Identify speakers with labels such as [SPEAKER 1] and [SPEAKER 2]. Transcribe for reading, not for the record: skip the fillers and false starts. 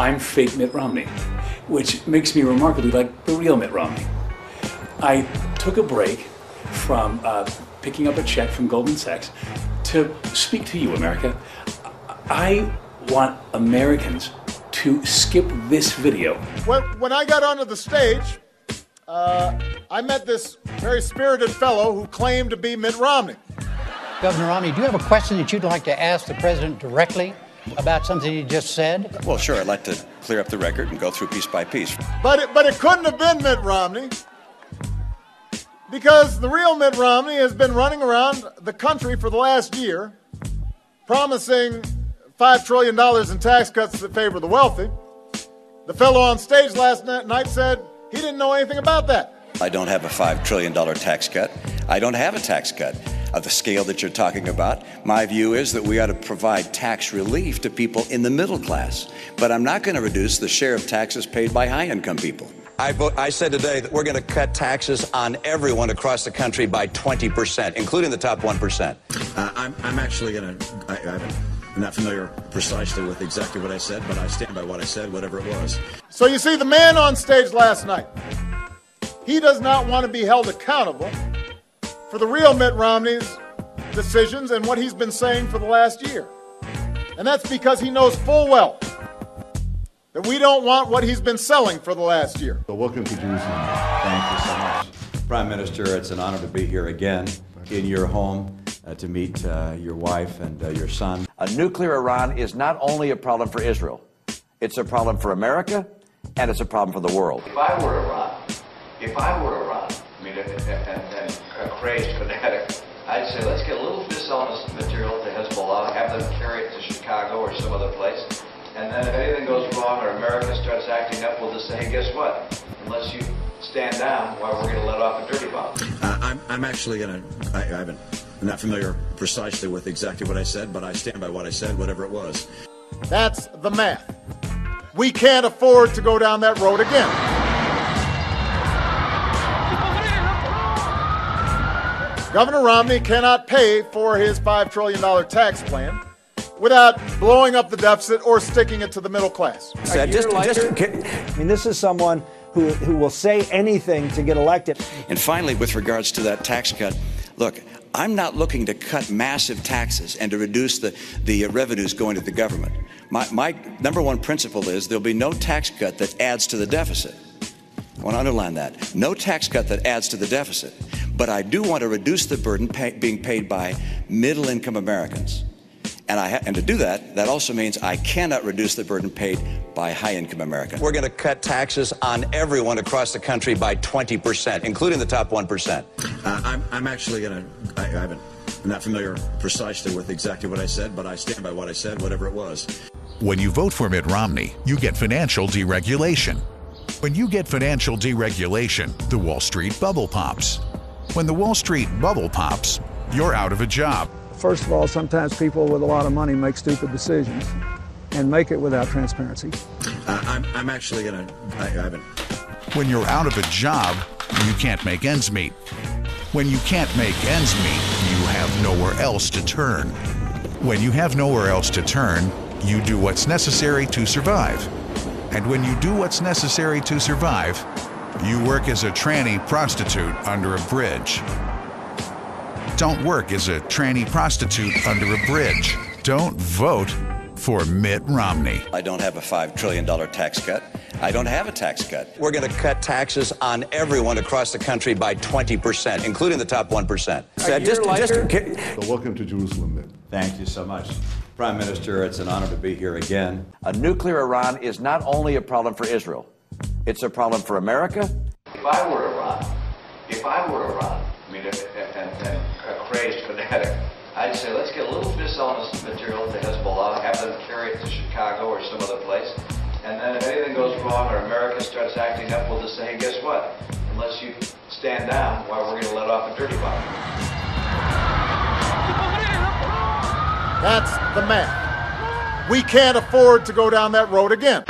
[SPEAKER 1] I'm fake Mitt Romney, which makes me remarkably like the real Mitt Romney. I took a break from picking up a check from Goldman Sachs to speak to you, America. I want Americans to skip this video.
[SPEAKER 2] When I got onto the stage, I met this very spirited fellow who claimed to be Mitt Romney.
[SPEAKER 3] Governor Romney, do you have a question that you'd like to ask the president directly about something he just said?
[SPEAKER 4] Well, sure. I'd like to clear up the record and go through piece by piece.
[SPEAKER 2] But it couldn't have been Mitt Romney, because the real Mitt Romney has been running around the country for the last year promising $5 trillion in tax cuts that favor the wealthy. The fellow on stage last night said he didn't know anything about that.
[SPEAKER 4] I don't have a $5 trillion tax cut. I don't have a tax cut of the scale that you're talking about. My view is that we ought to provide tax relief to people in the middle class. But I'm not going to reduce the share of taxes paid by high-income people. I said today that we're going to cut taxes on everyone across the country by 20%, including the top 1%.
[SPEAKER 5] I'm actually going to... I'm not familiar precisely with exactly what I said, but I stand by what I said, whatever it was.
[SPEAKER 2] So you see, the man on stage last night, he does not want to be held accountable for the real Mitt Romney's decisions and what he's been saying for the last year. And that's because he knows full well that we don't want what he's been selling for the last year.
[SPEAKER 6] So welcome to Jerusalem.
[SPEAKER 7] Thank you so much. Prime Minister, it's an honor to be here again in your home to meet your wife and your son.
[SPEAKER 8] A nuclear Iran is not only a problem for Israel, it's a problem for America, and it's a problem for the world.
[SPEAKER 9] If I were Iran, I mean, and a crazed fanatic, I'd say let's get a little dishonest material to Hezbollah, have them carry it to Chicago or some other place, and then if anything goes wrong or America starts acting up, we'll just say, hey, guess what? Unless you stand down, well, we're going to let off a dirty bomb.
[SPEAKER 5] I'm actually going to... I'm not familiar precisely with exactly what I said, but I stand by what I said, whatever it was.
[SPEAKER 2] That's the math. We can't afford to go down that road again. Governor Romney cannot pay for his $5 trillion tax plan without blowing up the deficit or sticking it to the middle class.
[SPEAKER 10] This is someone who will say anything to get elected.
[SPEAKER 4] And finally, with regards to that tax cut, look, I'm not looking to cut massive taxes and to reduce the revenues going to the government. My number one principle is there'll be no tax cut that adds to the deficit. I want to underline that. No tax cut that adds to the deficit. But I do want to reduce the burden being paid by middle-income Americans. And to do that, that also means I cannot reduce the burden paid by high-income Americans.
[SPEAKER 8] We're going to cut taxes on everyone across the country by 20%, including the top 1%.
[SPEAKER 5] I'm actually going to... I'm not familiar precisely with exactly what I said, but I stand by what I said, whatever it was.
[SPEAKER 11] When you vote for Mitt Romney, you get financial deregulation. When you get financial deregulation, the Wall Street bubble pops. When the Wall Street bubble pops, you're out of a job.
[SPEAKER 10] First of all, sometimes people with a lot of money make stupid decisions and make it without transparency.
[SPEAKER 5] I'm actually going to...
[SPEAKER 11] When you're out of a job, you can't make ends meet. When you can't make ends meet, you have nowhere else to turn. When you have nowhere else to turn, you do what's necessary to survive. And when you do what's necessary to survive, you work as a tranny prostitute under a bridge. Don't work as a tranny prostitute under a bridge. Don't vote for Mitt Romney.
[SPEAKER 4] I don't have a $5 trillion tax cut. I don't have a tax cut.
[SPEAKER 8] We're going to cut taxes on everyone across the country by 20%, including the top 1%.
[SPEAKER 6] So welcome to Jerusalem, then.
[SPEAKER 7] Thank you so much. Prime Minister, it's an honor to be here again.
[SPEAKER 8] A nuclear Iran is not only a problem for Israel, it's a problem for America.
[SPEAKER 9] If I were Iran, I mean, and a crazed fanatic, I'd say let's get a little dishonest material to Hezbollah, have them carry it to Chicago or some other place, and then if anything goes wrong or America starts acting up, we'll just say, hey, guess what? Unless you stand down, well, we're going to let off a dirty bomb.
[SPEAKER 2] That's the math. We can't afford to go down that road again.